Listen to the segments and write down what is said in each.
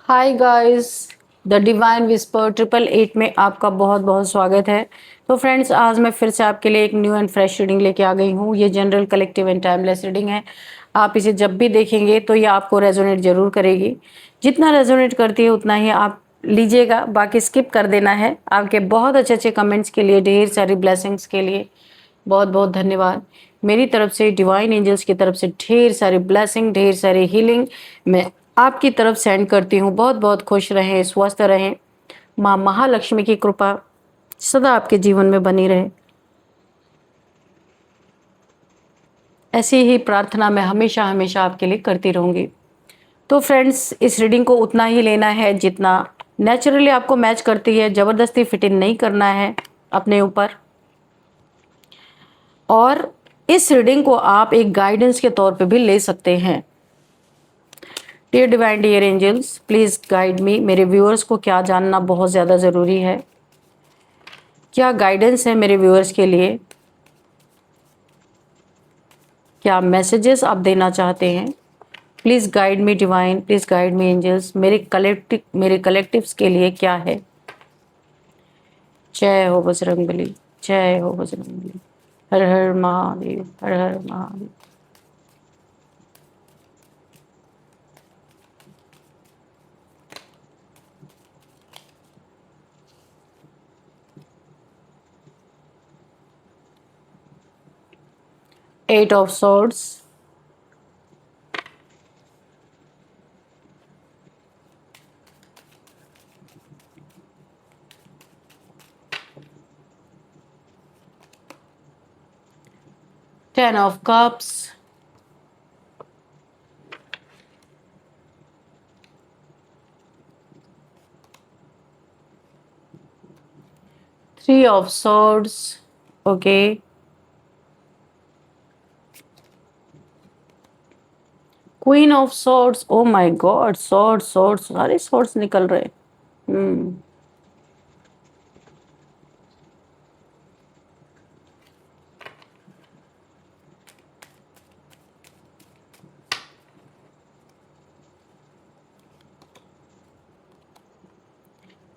Hi guys, the divine whisper 888 में आपका बहुत बहुत स्वागत है। तो फ्रेंड्स, आज मैं फिर से आपके लिए एक न्यू एंड फ्रेश रीडिंग लेके आ गई हूँ। ये general, collective and timeless reading है। आप इसे जब भी देखेंगे तो ये आपको रेजोनेट जरूर करेगी। जितना रेजोनेट करती है उतना ही आप लीजिएगा, बाकी स्किप कर देना है। आपके बहुत अच्छे अच्छे कमेंट्स के लिए, ढेर सारी ब्लेसिंग्स के लिए बहुत बहुत धन्यवाद। मेरी तरफ से, डिवाइन एंजल्स की तरफ से ढेर सारी ब्लेसिंग, ढेर सारी हीलिंग मैं आपकी तरफ सेंड करती हूँ। बहुत बहुत खुश रहें, स्वस्थ रहें। माँ महालक्ष्मी की कृपा सदा आपके जीवन में बनी रहे, ऐसी ही प्रार्थना मैं हमेशा हमेशा आपके लिए करती रहूँगी। तो फ्रेंड्स, इस रीडिंग को उतना ही लेना है जितना नेचुरली आपको मैच करती है। ज़बरदस्ती फिट इन नहीं करना है अपने ऊपर। और इस रीडिंग को आप एक गाइडेंस के तौर पे भी ले सकते हैं। Dear divine, dear angels, please guide me. मेरे व्यूअर्स को क्या जानना बहुत ज़्यादा ज़रूरी है, क्या गाइडेंस है मेरे व्यूअर्स के लिए, क्या मैसेजेस आप देना चाहते हैं। Please guide me divine, please guide me angels. मेरे कलेक्टिव्स के लिए क्या है। जय हो बजरंगबली, जय हो बजरंगबली। हर हर महादेव, हर हर Mahadev. Eight of swords, ten of cups, three of swords, okay, queen of swords. Oh my god, swords swords, सारे सॉर्ड्स निकल रहे। Hmm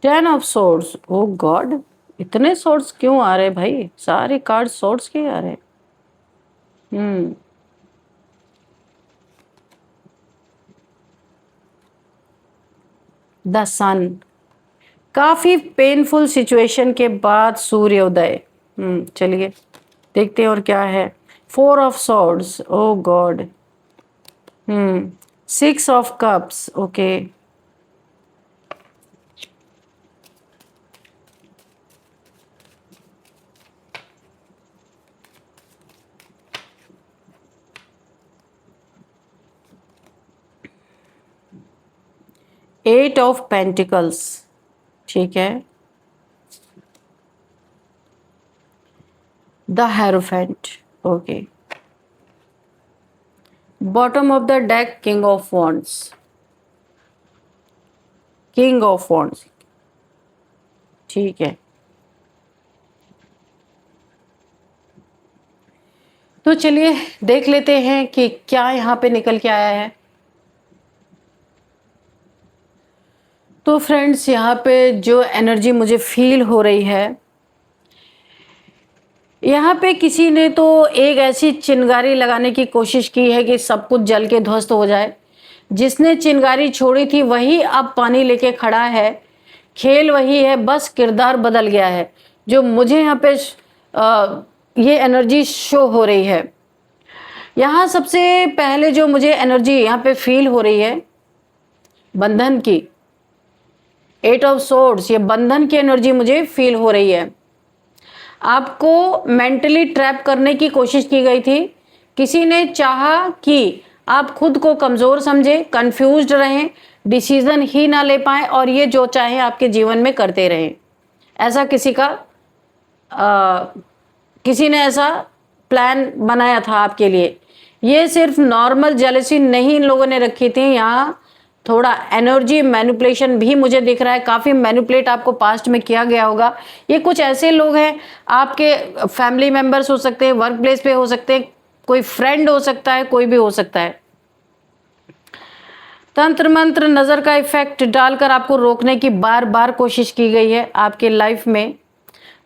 10 of swords. Oh god, इतने सोर्ड्स क्यों आ रहे भाई? सारे कार्ड सोर्ड्स के आ रहे। हम्म द सन, काफी पेनफुल सिचुएशन के बाद सूर्योदय। चलिए देखते हैं और क्या है। Four of swords, O God. Six of cups, okay. Eight of pentacles, ठीक है। The hierophant, okay. Bottom of the deck, king of wands, king of wands, ठीक है। तो चलिए देख लेते हैं कि क्या यहाँ पे निकल के आया है। तो फ्रेंड्स, यहाँ पे जो एनर्जी मुझे फील हो रही है, यहाँ पे किसी ने तो एक ऐसी चिंगारी लगाने की कोशिश की है कि सब कुछ जल के ध्वस्त हो जाए। जिसने चिंगारी छोड़ी थी वही अब पानी लेके खड़ा है। खेल वही है, बस किरदार बदल गया है। जो मुझे यहाँ पे ये एनर्जी शो हो रही है। यहाँ सबसे पहले जो मुझे एनर्जी यहाँ पे फील हो रही है, बंधन की। एट ऑफ सोर्ड्स, ये बंधन की एनर्जी मुझे फील हो रही है। आपको मेंटली ट्रैप करने की कोशिश की गई थी। किसी ने चाहा कि आप खुद को कमजोर समझे, कंफ्यूज्ड रहें, डिसीजन ही ना ले पाए और ये जो चाहे आपके जीवन में करते रहें। ऐसा किसी ने ऐसा प्लान बनाया था आपके लिए। ये सिर्फ नॉर्मल जेलसी नहीं इन लोगों ने रखी थी, यहाँ थोड़ा एनर्जी मैनिपुलेशन भी मुझे दिख रहा है। काफ़ी मैनिपुलेट आपको पास्ट में किया गया होगा। ये कुछ ऐसे लोग हैं, आपके फैमिली मेंबर्स हो सकते हैं, वर्क प्लेस पे हो सकते हैं, कोई फ्रेंड हो सकता है, कोई भी हो सकता है। तंत्र मंत्र नज़र का इफेक्ट डालकर आपको रोकने की बार बार कोशिश की गई है। आपके लाइफ में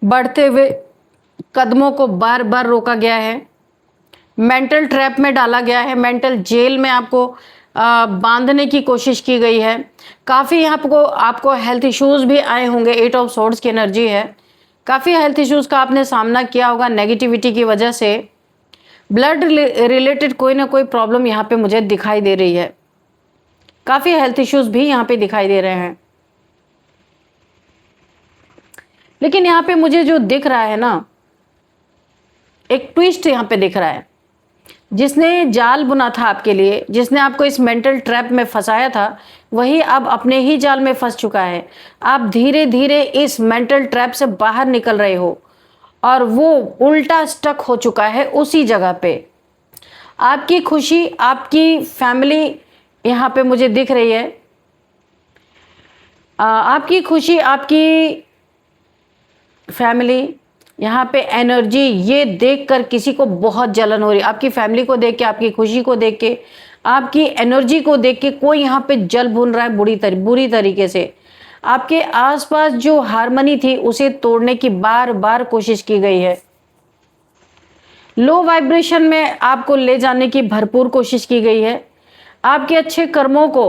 बढ़ते हुए कदमों को बार बार रोका गया है, मेंटल ट्रैप में डाला गया है, मेंटल जेल में आपको बांधने की कोशिश की गई है। काफ़ी आपको हेल्थ इश्यूज भी आए होंगे। 8 ऑफ सोर्ड्स की एनर्जी है। काफ़ी हेल्थ इश्यूज का आपने सामना किया होगा नेगेटिविटी की वजह से। ब्लड रिलेटेड कोई ना कोई प्रॉब्लम यहाँ पे मुझे दिखाई दे रही है। काफ़ी हेल्थ इश्यूज भी यहाँ पे दिखाई दे रहे हैं। लेकिन यहाँ पे मुझे जो दिख रहा है ना, एक ट्विस्ट यहाँ पे दिख रहा है। जिसने जाल बुना था आपके लिए, जिसने आपको इस मेंटल ट्रैप में फंसाया था, वही अब अपने ही जाल में फंस चुका है। आप धीरे धीरे इस मेंटल ट्रैप से बाहर निकल रहे हो और वो उल्टा स्टक हो चुका है उसी जगह पे। आपकी खुशी, आपकी फैमिली यहाँ पे मुझे दिख रही है। आपकी खुशी, आपकी फैमिली, यहाँ पे एनर्जी, ये देखकर किसी को बहुत जलन हो रही है। आपकी फैमिली को देख के, आपकी खुशी को देख के, आपकी एनर्जी को देख के कोई यहाँ पे जल भून रहा है बुरी तरीके से। आपके आसपास जो हार्मनी थी उसे तोड़ने की बार बार कोशिश की गई है। लो वाइब्रेशन में आपको ले जाने की भरपूर कोशिश की गई है। आपके अच्छे कर्मों को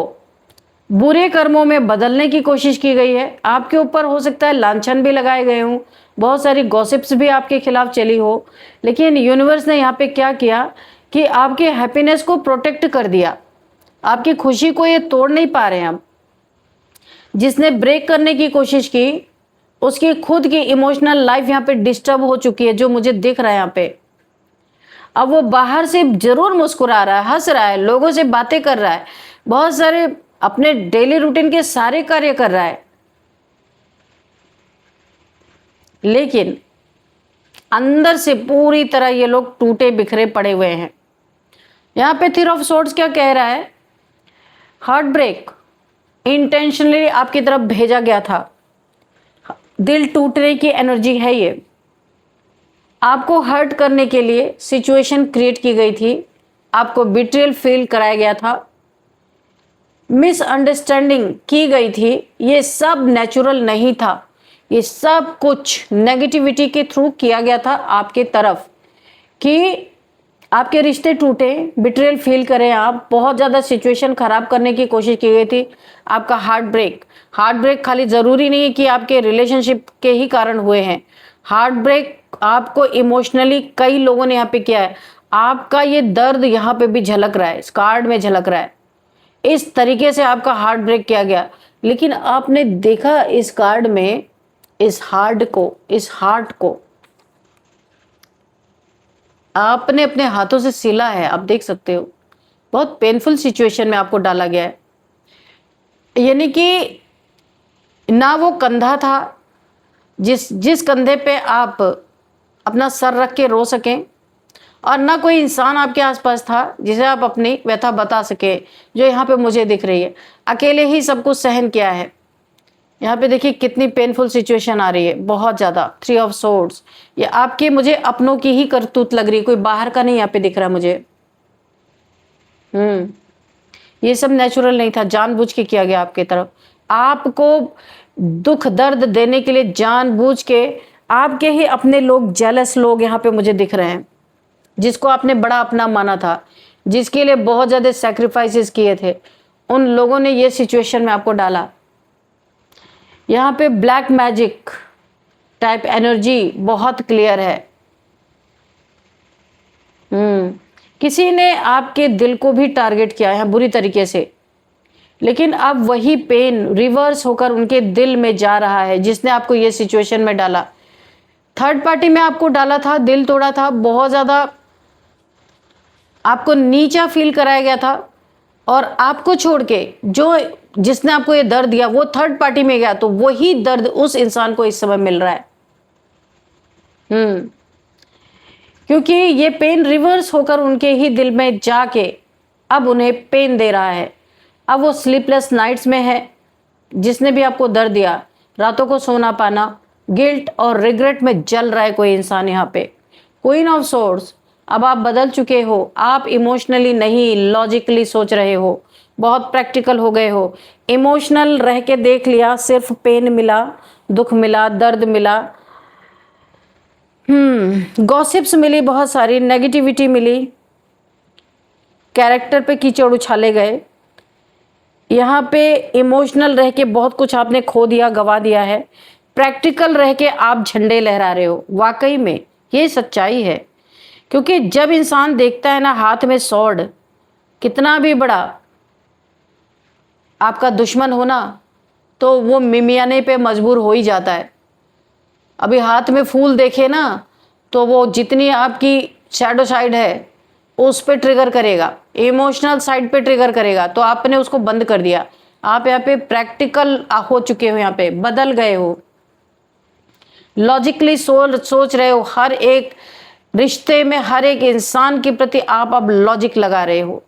बुरे कर्मों में बदलने की कोशिश की गई है। आपके ऊपर हो सकता है लांछन भी लगाए गए हों, बहुत सारी गॉसिप्स भी आपके खिलाफ चली हो, लेकिन यूनिवर्स ने यहाँ पे क्या किया कि आपके हैप्पीनेस को प्रोटेक्ट कर दिया। आपकी खुशी को ये तोड़ नहीं पा रहे हैं। अब जिसने ब्रेक करने की कोशिश की, उसकी खुद की इमोशनल लाइफ यहाँ पे डिस्टर्ब हो चुकी है, जो मुझे दिख रहा है यहाँ पे। अब वो बाहर से जरूर मुस्कुरा रहा है, हंस रहा है, लोगों से बातें कर रहा है, बहुत सारे अपने डेली रूटीन के सारे कार्य कर रहा है, लेकिन अंदर से पूरी तरह ये लोग टूटे बिखरे पड़े हुए हैं। यहाँ पे थ्री ऑफ सोर्ड्स क्या कह रहा है? हार्ट ब्रेक इंटेंशनली आपकी तरफ भेजा गया था। दिल टूटने की एनर्जी है ये। आपको हर्ट करने के लिए सिचुएशन क्रिएट की गई थी, आपको बिट्रियल फील कराया गया था, मिसअंडरस्टैंडिंग की गई थी। ये सब नेचुरल नहीं था, ये सब कुछ नेगेटिविटी के थ्रू किया गया था आपके तरफ, कि आपके रिश्ते टूटे, बिट्रियल फील करें आप, बहुत ज़्यादा सिचुएशन खराब करने की कोशिश की गई थी। आपका हार्ट ब्रेक खाली ज़रूरी नहीं है कि आपके रिलेशनशिप के ही कारण हुए हैं। हार्ट ब्रेक आपको इमोशनली कई लोगों ने यहाँ पे किया है। आपका ये दर्द यहाँ पे भी झलक रहा है, इस कार्ड में झलक रहा है। इस तरीके से आपका हार्ट ब्रेक किया गया, लेकिन आपने देखा इस कार्ड में इस हार्ट को आपने अपने हाथों से सिला है। आप देख सकते हो, बहुत पेनफुल सिचुएशन में आपको डाला गया है। यानी कि ना वो कंधा था जिस कंधे पे आप अपना सर रख के रो सकें, और ना कोई इंसान आपके आसपास था जिसे आप अपनी व्यथा बता सके, जो यहाँ पे मुझे दिख रही है। अकेले ही सब कुछ सहन किया है। यहाँ पे देखिए कितनी पेनफुल सिचुएशन आ रही है, बहुत ज़्यादा। थ्री ऑफ सोर्ड्स, ये आपके मुझे अपनों की ही करतूत लग रही है, कोई बाहर का नहीं यहाँ पे दिख रहा मुझे। ये सब नेचुरल नहीं था, जानबूझ के किया गया आपके तरफ। आपको दुख दर्द देने के लिए जानबूझ के आपके ही अपने लोग, जेलस लोग यहाँ पे मुझे दिख रहे हैं, जिसको आपने बड़ा अपना माना था, जिसके लिए बहुत ज़्यादा सैक्रिफाइसेस किए थे, उन लोगों ने ये सिचुएशन में आपको डाला। यहाँ पे ब्लैक मैजिक टाइप एनर्जी बहुत क्लियर है। किसी ने आपके दिल को भी टारगेट किया है बुरी तरीके से, लेकिन अब वही पेन रिवर्स होकर उनके दिल में जा रहा है, जिसने आपको ये सिचुएशन में डाला। थर्ड पार्टी में आपको डाला था, दिल तोड़ा था, बहुत ज़्यादा आपको नीचा फील कराया गया था, और आपको छोड़ के जिसने आपको ये दर्द दिया वो थर्ड पार्टी में गया, तो वही दर्द उस इंसान को इस समय मिल रहा है। क्योंकि ये पेन रिवर्स होकर उनके ही दिल में जाके अब उन्हें पेन दे रहा है। अब वो स्लीपलेस नाइट्स में है। जिसने भी आपको दर्द दिया, रातों को सोना पाना, गिल्ट और रिग्रेट में जल रहा है कोई इंसान यहाँ पे। क्वीन ऑफ सोर्ड्स, अब आप बदल चुके हो। आप इमोशनली नहीं, लॉजिकली सोच रहे हो। बहुत प्रैक्टिकल हो गए हो। इमोशनल रह के देख लिया, सिर्फ पेन मिला, दुख मिला, दर्द मिला, गॉसिप्स मिली, बहुत सारी नेगेटिविटी मिली, कैरेक्टर पे कीचड़ उछाले गए। यहाँ पे इमोशनल रह के बहुत कुछ आपने खो दिया, गवा दिया है। प्रैक्टिकल रह के आप झंडे लहरा रहे हो। वाकई में ये सच्चाई है, क्योंकि जब इंसान देखता है ना हाथ में स्वॉर्ड, कितना भी बड़ा आपका दुश्मन हो ना, तो वो मिमियाने पे मजबूर हो ही जाता है। अभी हाथ में फूल देखे ना, तो वो जितनी आपकी शैडो साइड है उस पे ट्रिगर करेगा, इमोशनल साइड पे ट्रिगर करेगा, तो आपने उसको बंद कर दिया। आप यहाँ पे प्रैक्टिकल हो चुके हो, यहाँ पे बदल गए हो, लॉजिकली सोच रहे हो। हर एक रिश्ते में, हर एक इंसान के प्रति आप अब लॉजिक लगा रहे हो,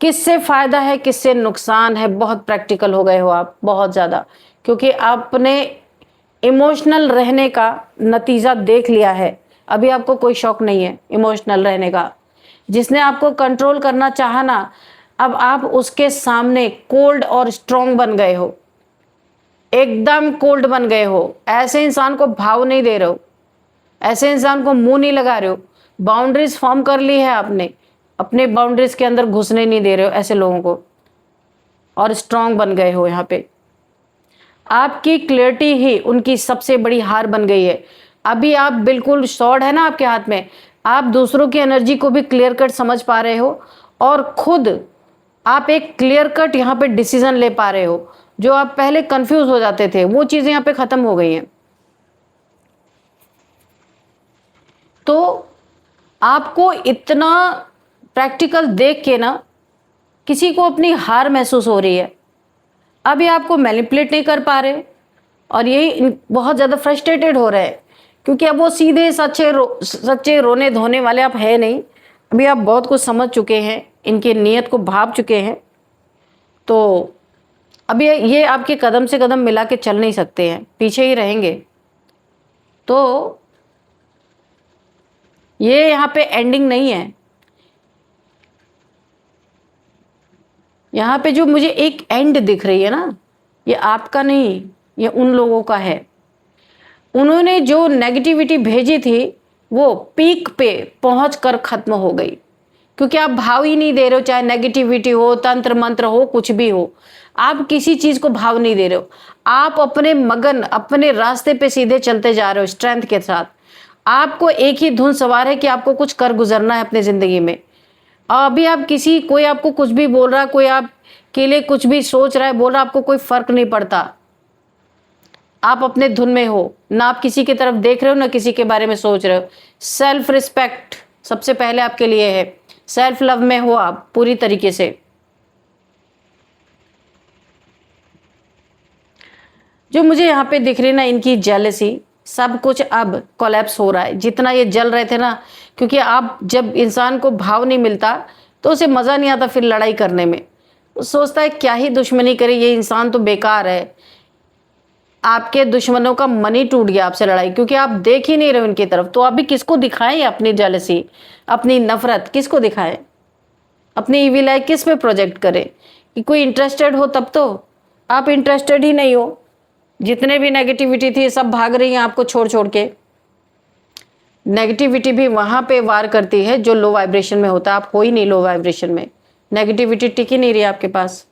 किससे फायदा है, किससे नुकसान है। बहुत प्रैक्टिकल हो गए हो आप, बहुत ज्यादा, क्योंकि आपने इमोशनल रहने का नतीजा देख लिया है। अभी आपको कोई शौक नहीं है इमोशनल रहने का। जिसने आपको कंट्रोल करना चाहा ना, अब आप उसके सामने कोल्ड और स्ट्रॉन्ग बन गए हो, एकदम कोल्ड बन गए हो। ऐसे इंसान को भाव नहीं दे रहे हो, ऐसे इंसान को मुंह नहीं लगा रहे हो। बाउंड्रीज फॉर्म कर ली है आपने, अपने बाउंड्रीज के अंदर घुसने नहीं दे रहे हो ऐसे लोगों को, और स्ट्रॉन्ग बन गए हो। यहाँ पे आपकी क्लियरिटी ही उनकी सबसे बड़ी हार बन गई है। अभी आप बिल्कुल शॉर्ट है ना आपके हाथ में, आप दूसरों की एनर्जी को भी क्लियर कट समझ पा रहे हो, और खुद आप एक क्लियर कट यहाँ पे डिसीजन ले पा रहे हो। जो आप पहले कंफ्यूज हो जाते थे, वो चीजें यहाँ पे खत्म हो गई हैं। तो आपको इतना प्रैक्टिकल देख के ना किसी को अपनी हार महसूस हो रही है। अभी आपको मैनिपुलेट नहीं कर पा रहे, और यही बहुत ज़्यादा फ्रस्ट्रेटेड हो रहे हैं, क्योंकि अब वो सीधे सच्चे रोने धोने वाले आप है नहीं। अभी आप बहुत कुछ समझ चुके हैं, इनकी नीयत को भाप चुके हैं। तो अभी ये आपके कदम से कदम मिला के चल नहीं सकते हैं, पीछे ही रहेंगे। तो ये यहाँ पे एंडिंग नहीं है। यहाँ पे जो मुझे एक एंड दिख रही है ना, ये आपका नहीं, ये उन लोगों का है। उन्होंने जो नेगेटिविटी भेजी थी वो पीक पे पहुंच कर खत्म हो गई, क्योंकि आप भाव ही नहीं दे रहे हो। चाहे नेगेटिविटी हो, तंत्र मंत्र हो, कुछ भी हो, आप किसी चीज को भाव नहीं दे रहे हो। आप अपने मगन, अपने रास्ते पे सीधे चलते जा रहे हो स्ट्रेंथ के साथ। आपको एक ही धुन सवार है कि आपको कुछ कर गुजरना है अपनी जिंदगी में। अभी आप कोई आपको कुछ भी बोल रहा है, कोई आप के लिए कुछ भी सोच रहा है, बोल रहा है, आपको कोई फर्क नहीं पड़ता। आप अपने धुन में हो ना, आप किसी की तरफ देख रहे हो ना किसी के बारे में सोच रहे हो। सेल्फ रिस्पेक्ट सबसे पहले आपके लिए है, सेल्फ लव में हो आप पूरी तरीके से। जो मुझे यहाँ पे दिख रही ना, इनकी जेलसी, सब कुछ अब कोलैप्स हो रहा है। जितना ये जल रहे थे ना, क्योंकि आप जब इंसान को भाव नहीं मिलता तो उसे मजा नहीं आता फिर लड़ाई करने में। वो सोचता है क्या ही दुश्मनी करे, ये इंसान तो बेकार है। आपके दुश्मनों का मन ही टूट गया आपसे लड़ाई, क्योंकि आप देख ही नहीं रहे उनकी तरफ। तो अभी किसको दिखाएं अपनी जेलसी, अपनी नफरत किसको दिखाएं, अपनी इविल आई किस पे प्रोजेक्ट करें? कि कोई इंटरेस्टेड हो तब तो। आप इंटरेस्टेड ही नहीं हो। जितने भी नेगेटिविटी थी सब भाग रही हैं आपको छोड़ छोड़ के। नेगेटिविटी भी वहां पे वार करती है जो लो वाइब्रेशन में होता है। आप हो ही नहीं लो वाइब्रेशन में, नेगेटिविटी टिक ही नहीं रही आपके पास।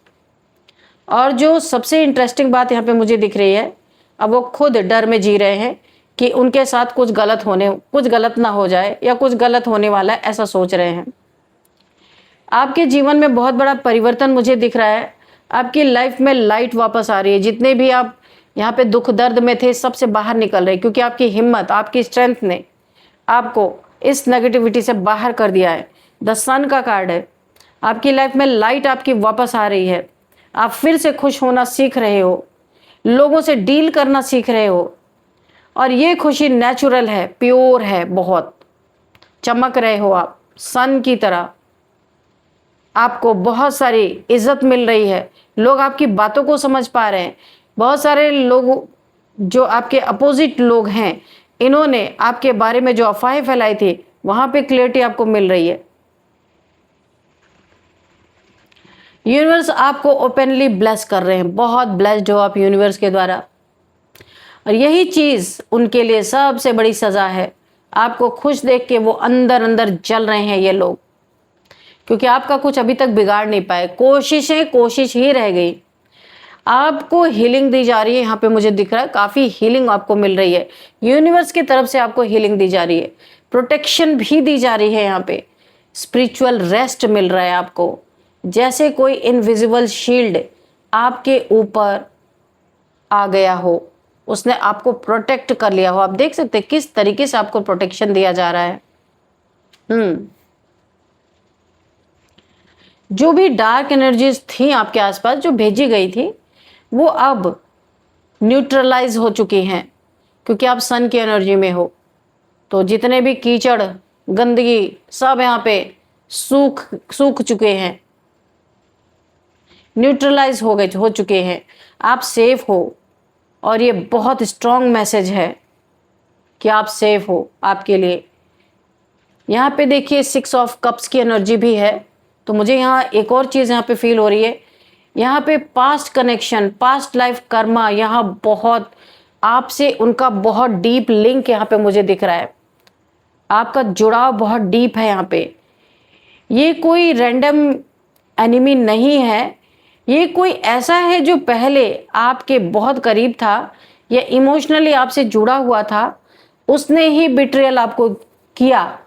और जो सबसे इंटरेस्टिंग बात यहाँ पे मुझे दिख रही है, अब वो खुद डर में जी रहे हैं कि उनके साथ कुछ गलत ना हो जाए, या कुछ गलत होने वाला है, ऐसा सोच रहे हैं। आपके जीवन में बहुत बड़ा परिवर्तन मुझे दिख रहा है। आपकी लाइफ में लाइट वापस आ रही है। जितने भी आप यहाँ पे दुख दर्द में थे, सबसे बाहर निकल रहे, क्योंकि आपकी हिम्मत, आपकी स्ट्रेंथ ने आपको इस नेगेटिविटी से बाहर कर दिया है। द सन का कार्ड है। आपकी लाइफ में लाइट आपकी वापस आ रही है। आप फिर से खुश होना सीख रहे हो, लोगों से डील करना सीख रहे हो, और ये खुशी नेचुरल है, प्योर है, बहुत चमक रहे हो आप सन की तरह। आपको बहुत सारी इज्जत मिल रही है, लोग आपकी बातों को समझ पा रहे हैं। बहुत सारे लोग जो आपके अपोजिट लोग हैं, इन्होंने आपके बारे में जो अफवाहें फैलाई थी, वहां पे क्लियरिटी आपको मिल रही है। यूनिवर्स आपको ओपनली ब्लेस कर रहे हैं, बहुत ब्लेस्ड हो आप यूनिवर्स के द्वारा। और यही चीज़ उनके लिए सबसे बड़ी सज़ा है। आपको खुश देख के वो अंदर अंदर जल रहे हैं ये लोग, क्योंकि आपका कुछ अभी तक बिगाड़ नहीं पाए। कोशिशें कोशिश ही रह गई। आपको हीलिंग दी जा रही है, यहाँ पे मुझे दिख रहा है काफ़ी हीलिंग आपको मिल रही है। यूनिवर्स की तरफ से आपको हीलिंग दी जा रही है, प्रोटेक्शन भी दी जा रही है। यहाँ पे स्पिरिचुअल रेस्ट मिल रहा है आपको, जैसे कोई इनविजिबल शील्ड आपके ऊपर आ गया हो, उसने आपको प्रोटेक्ट कर लिया हो। आप देख सकते हैं किस तरीके से आपको प्रोटेक्शन दिया जा रहा है। जो भी डार्क एनर्जीज थी आपके आसपास जो भेजी गई थी, वो अब न्यूट्रलाइज हो चुकी हैं, क्योंकि आप सन की एनर्जी में हो। तो जितने भी कीचड़ गंदगी सब यहाँ पे सूख चुके हैं, न्यूट्रलाइज हो चुके हैं। आप सेफ हो, और ये बहुत स्ट्रॉन्ग मैसेज है कि आप सेफ हो। आपके लिए यहाँ पे देखिए 6 ऑफ कप्स की एनर्जी भी है। तो मुझे यहाँ एक और चीज़ यहाँ पे फील हो रही है, यहाँ पे past connection, past life Karma, यहाँ बहुत आपसे उनका बहुत डीप लिंक यहाँ पे मुझे दिख रहा है। आपका जुड़ाव बहुत डीप है यहाँ पे। ये कोई रैंडम एनिमी नहीं है, ये कोई ऐसा है जो पहले आपके बहुत करीब था या इमोशनली आपसे जुड़ा हुआ था, उसने ही बिट्रियल आपको किया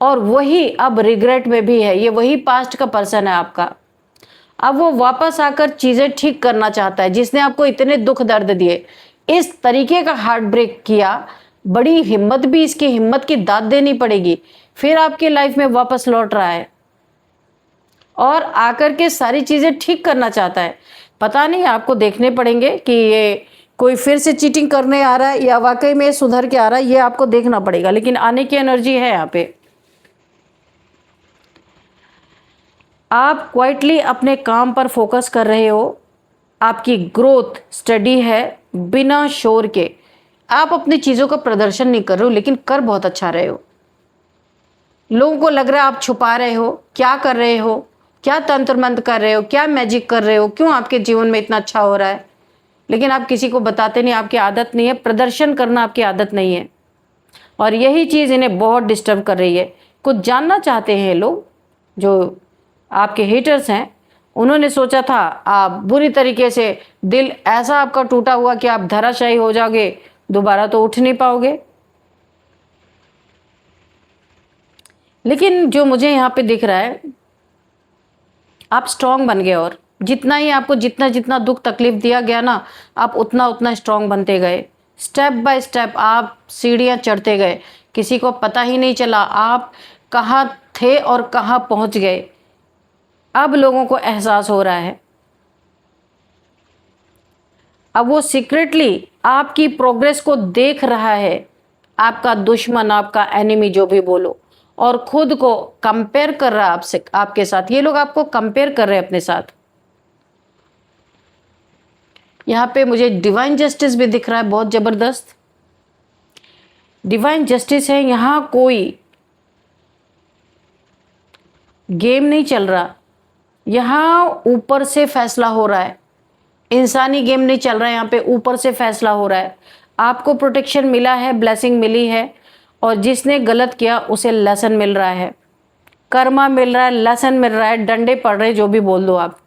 और वही अब रिग्रेट में भी है। ये वही पास्ट का पर्सन है आपका। अब वो वापस आकर चीज़ें ठीक करना चाहता है, जिसने आपको इतने दुख दर्द दिए, इस तरीके का हार्ट ब्रेक किया। बड़ी हिम्मत भी, इसकी हिम्मत की दाद देनी पड़ेगी। फिर आपकी लाइफ में वापस लौट रहा है और आकर के सारी चीज़ें ठीक करना चाहता है। पता नहीं, आपको देखने पड़ेंगे कि ये कोई फिर से चीटिंग करने आ रहा है या वाकई में सुधर के आ रहा है, ये आपको देखना पड़ेगा। लेकिन आने की एनर्जी है यहाँ पे। आप क्वाइटली अपने काम पर फोकस कर रहे हो, आपकी ग्रोथ स्टडी है बिना शोर के। आप अपनी चीज़ों का प्रदर्शन नहीं कर रहे हो, लेकिन कर बहुत अच्छा रहे हो। लोगों को लग रहा है आप छुपा रहे हो, क्या कर रहे हो, क्या तंत्र मंत्र कर रहे हो, क्या मैजिक कर रहे हो, क्यों आपके जीवन में इतना अच्छा हो रहा है, लेकिन आप किसी को बताते नहीं। आपकी आदत नहीं है, प्रदर्शन करना आपकी आदत नहीं है, और यही चीज़ इन्हें बहुत डिस्टर्ब कर रही है। कुछ जानना चाहते हैं लोग, जो आपके हेटर्स हैं, उन्होंने सोचा था आप बुरी तरीके से, दिल ऐसा आपका टूटा हुआ कि आप धराशायी हो जाओगे, दोबारा तो उठ नहीं पाओगे। लेकिन जो मुझे यहाँ पे दिख रहा है, आप स्ट्रांग बन गए, और जितना ही आपको जितना जितना दुख तकलीफ दिया गया ना, आप उतना उतना स्ट्रांग बनते गए। स्टेप बाय स्टेप आप सीढ़ियाँ चढ़ते गए, किसी को पता ही नहीं चला आप कहाँ थे और कहाँ पहुँच गए। अब लोगों को एहसास हो रहा है, अब वो सीक्रेटली आपकी प्रोग्रेस को देख रहा है, आपका दुश्मन, आपका एनिमी जो भी बोलो, और खुद को कंपेयर कर रहा है आपसे, आपके साथ। ये लोग आपको कंपेयर कर रहे हैं अपने साथ। यहाँ पे मुझे डिवाइन जस्टिस भी दिख रहा है, बहुत जबरदस्त डिवाइन जस्टिस है। यहाँ कोई गेम नहीं चल रहा, यहाँ ऊपर से फैसला हो रहा है। इंसानी गेम नहीं चल रहा है, यहाँ पे ऊपर से फैसला हो रहा है। आपको प्रोटेक्शन मिला है, ब्लेसिंग मिली है, और जिसने गलत किया उसे लेसन मिल रहा है, कर्मा मिल रहा है, लेसन मिल रहा है, डंडे पड़ रहे, जो भी बोल दो आप।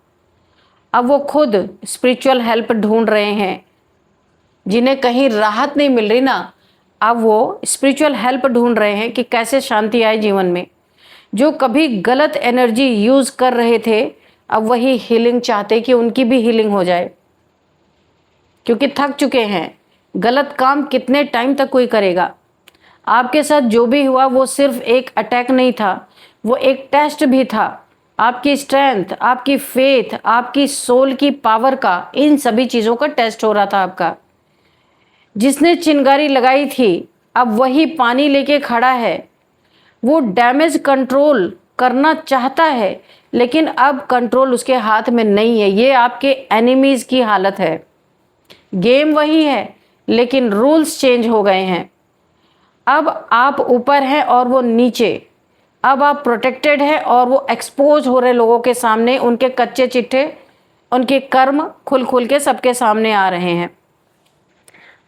अब वो खुद स्पिरिचुअल हेल्प ढूंढ रहे हैं, जिन्हें कहीं राहत नहीं मिल रही ना, अब वो स्पिरिचुअल हेल्प ढूंढ रहे हैं कि कैसे शांति आए जीवन में। जो कभी गलत एनर्जी यूज़ कर रहे थे, अब वही हीलिंग चाहते कि उनकी भी हीलिंग हो जाए, क्योंकि थक चुके हैं। गलत काम कितने टाइम तक कोई करेगा। आपके साथ जो भी हुआ वो सिर्फ एक अटैक नहीं था, वो एक टेस्ट भी था। आपकी स्ट्रेंथ, आपकी फेथ, आपकी सोल की पावर का, इन सभी चीज़ों का टेस्ट हो रहा था आपका। जिसने चिंगारी लगाई थी, अब वही पानी लेके खड़ा है। वो डैमेज कंट्रोल करना चाहता है, लेकिन अब कंट्रोल उसके हाथ में नहीं है। ये आपके एनिमीज की हालत है। गेम वही है, लेकिन रूल्स चेंज हो गए हैं। अब आप ऊपर हैं और वो नीचे। अब आप प्रोटेक्टेड है और वो एक्सपोज हो रहे लोगों के सामने, उनके कच्चे चिट्ठे, उनके कर्म खुल खुल के सबके सामने आ रहे हैं।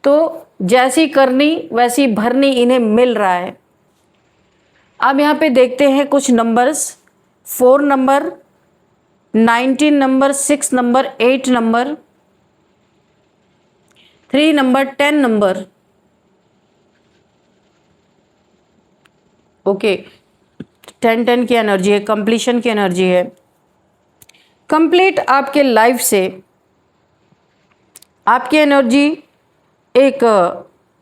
तो जैसी करनी वैसी भरनी इन्हें मिल रहा है। अब यहाँ पे देखते हैं कुछ numbers, 4 number, 19 number, 6 number, 8 number, 3 number, 10 number. Okay, 10 की एनर्जी है, कंप्लीशन की एनर्जी है। कंप्लीट आपके लाइफ से आपकी एनर्जी एक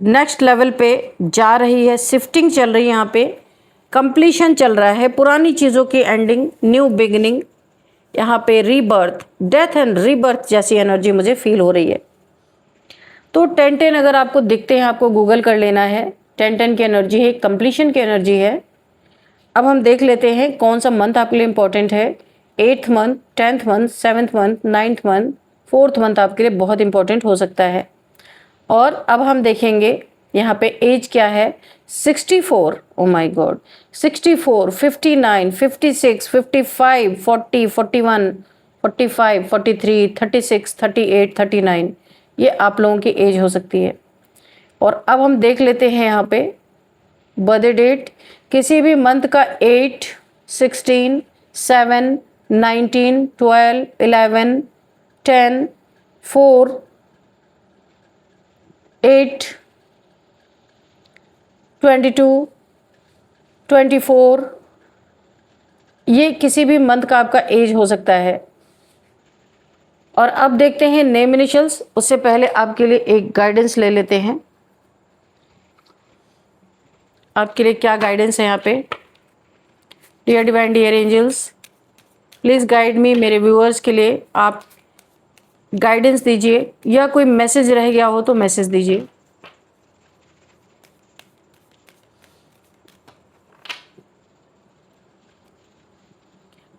नेक्स्ट लेवल पे जा रही है, शिफ्टिंग चल रही है, यहाँ पे कंप्लीशन चल रहा है, पुरानी चीज़ों की एंडिंग, न्यू बिगिनिंग, यहाँ पे रीबर्थ, डेथ एंड रीबर्थ जैसी एनर्जी मुझे फील हो रही है। तो 10 अगर आपको दिखते हैं, आपको गूगल कर लेना है। 10 की एनर्जी है, कंप्लीशन की एनर्जी है। अब हम देख लेते हैं कौन सा मंथ आपके लिए इंपॉर्टेंट है। 8th month, 10th month, 7th month, 9th month, 4th month आपके लिए बहुत इंपॉर्टेंट हो सकता है। और अब हम देखेंगे यहाँ पे एज क्या है। 64, ओ माय गॉड, 64, 59, 56, 55, 40, 41, 45, 43, 36, 38, 39, ये आप लोगों की एज हो सकती है। और अब हम देख लेते हैं यहाँ पे बर्थडे डेट, किसी भी मंथ का 8, 16, 7, 19, 12, 11, 10, 4, 8, 22, 24, ये किसी भी मंथ का आपका एज हो सकता है। और अब देखते हैं नेम इनिशियल्स, उससे पहले आपके लिए एक गाइडेंस ले लेते हैं। आपके लिए क्या गाइडेंस है यहाँ पे। Dear divine, dear angels, please guide me. मेरे व्यूअर्स के लिए आप गाइडेंस दीजिए, या कोई मैसेज रह गया हो तो मैसेज दीजिए।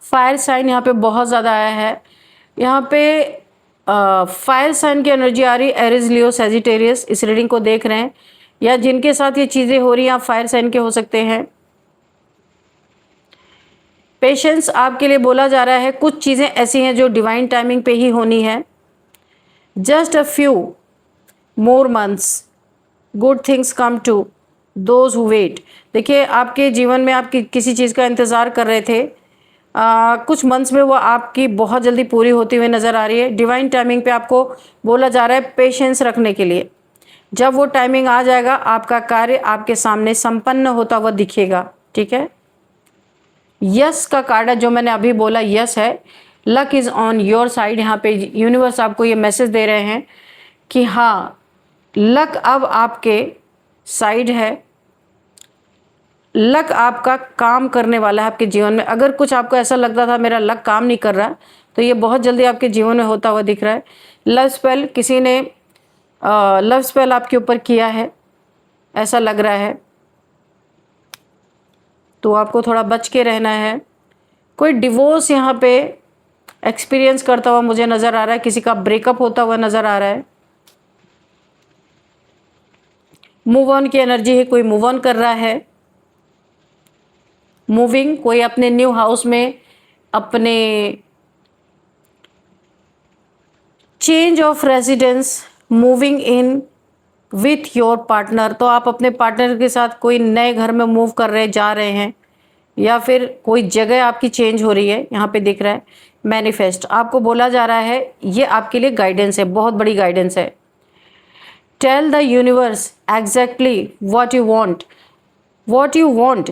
फायर साइन यहाँ पे बहुत ज़्यादा आया है। यहाँ पे फायर साइन की एनर्जी आ रही है, एरिस, लियो, सैजिटेरियस इस रीडिंग को देख रहे हैं, या जिनके साथ ये चीज़ें हो रही हैं आप फायर साइन के हो सकते हैं। पेशेंस आपके लिए बोला जा रहा है, कुछ चीज़ें ऐसी हैं जो डिवाइन टाइमिंग पे ही होनी है। Just a few more months, good things come to those who wait. देखिए, आपके जीवन में आप किसी चीज़ का इंतज़ार कर रहे थे, कुछ मंथ्स में वो आपकी बहुत जल्दी पूरी होती हुई नज़र आ रही है। डिवाइन टाइमिंग पे आपको बोला जा रहा है पेशेंस रखने के लिए। जब वो टाइमिंग आ जाएगा, आपका कार्य आपके सामने संपन्न होता हुआ दिखेगा। ठीक है, यस का कार्ड है जो मैंने अभी बोला, यस है। Luck is on your side. यहाँ पे यूनिवर्स आपको ये मैसेज दे रहे हैं कि हाँ, लक अब आपके साइड है। लक आपका काम करने वाला है आपके जीवन में। अगर कुछ आपको ऐसा लगता था मेरा लक काम नहीं कर रहा, तो ये बहुत जल्दी आपके जीवन में होता हुआ दिख रहा है। लव स्पेल, किसी ने लव स्पेल आपके ऊपर किया है ऐसा लग रहा है, तो आपको थोड़ा बच के रहना है। कोई डिवोर्स यहाँ पे एक्सपीरियंस करता हुआ मुझे नज़र आ रहा है, किसी का ब्रेकअप होता हुआ नज़र आ रहा है। मूव ऑन की एनर्जी है, कोई मूव ऑन कर रहा है। मूविंग, कोई अपने न्यू हाउस में, अपने change of residence, moving in with your partner. तो आप अपने पार्टनर के साथ कोई नए घर में मूव कर रहे जा रहे हैं, या फिर कोई जगह आपकी चेंज हो रही है, यहाँ पे दिख रहा है। मैनिफेस्ट आपको बोला जा रहा है, ये आपके लिए गाइडेंस है, बहुत बड़ी गाइडेंस है। Tell the universe exactly what you want, what you want.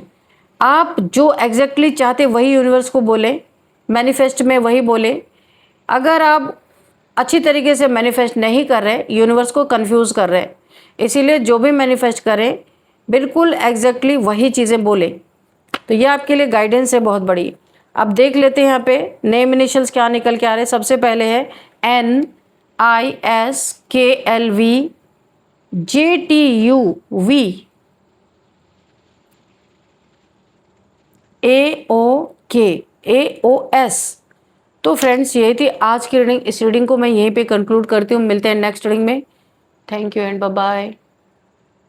आप जो एग्जैक्टली चाहते वही यूनिवर्स को बोले, मैनिफेस्ट में वही बोले। अगर आप अच्छी तरीके से मैनिफेस्ट नहीं कर रहे, यूनिवर्स को कंफ्यूज कर रहे, इसीलिए जो भी मैनिफेस्ट करें बिल्कुल एग्जैक्टली वही चीज़ें बोले। तो ये आपके लिए गाइडेंस है बहुत बड़ी। अब देख लेते हैं यहाँ पे नेम इनिशियल्स क्या निकल के आ रहे हैं। सबसे पहले है NISKLV JTUV AOS। तो फ्रेंड्स, यही थी आज की रीडिंग। इस रीडिंग को मैं यहीं पे कंक्लूड करती हूँ। मिलते हैं नेक्स्ट रीडिंग में। Thank you and bye bye.